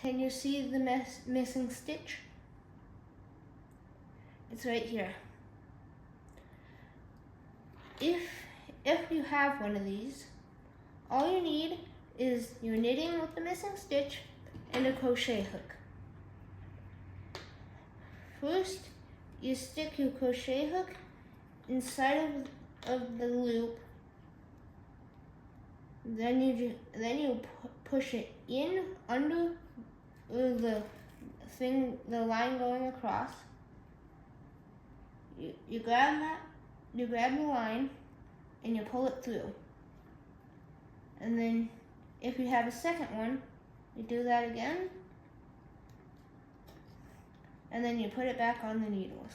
Can you see the missing stitch? It's right here. If you have one of these, all you need is your knitting with the missing stitch and a crochet hook. First, you stick your crochet hook inside of the loop. Then you push it in under the line going across. You grab the line and you pull it through. And then if you have a second one, you do that again. And then you put it back on the needles.